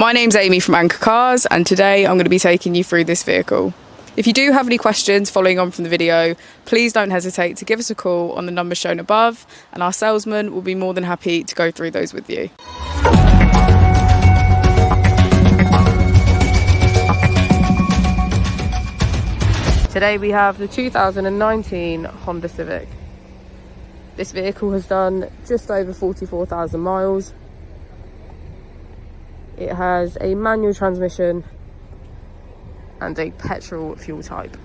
My name's Amy from Anchor Cars, and today I'm going to be taking you through this vehicle. If you do have any questions following on from the video, please don't hesitate to give us a call on the number shown above, and our salesman will be more than happy to go through those with you. Today we have the 2019 Honda Civic. This vehicle has done just over 44,000 miles. It has a manual transmission and a petrol fuel type.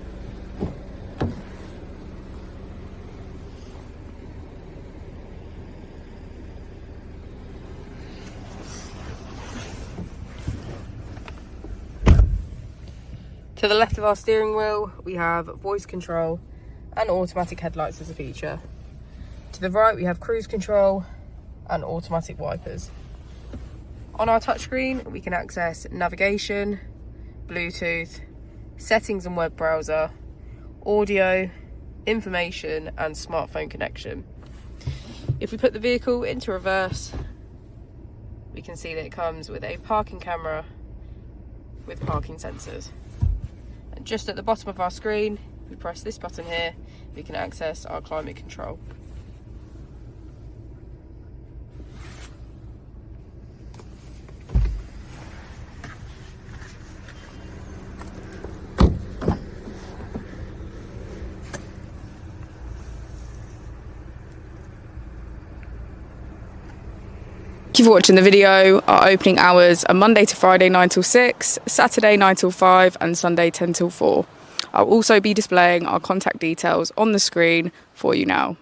To the left of our steering wheel, we have voice control and automatic headlights as a feature. To the right, we have cruise control and automatic wipers. On our touchscreen, we can access navigation, Bluetooth, settings and web browser, audio, information and smartphone connection. If we put the vehicle into reverse, we can see that it comes with a parking camera with parking sensors. And just at the bottom of our screen, if we press this button here, we can access our climate control. Thank you for watching the video. Our opening hours are Monday to Friday 9 till 6, Saturday 9 till 5 and Sunday 10 till 4. I'll also be displaying our contact details on the screen for you now.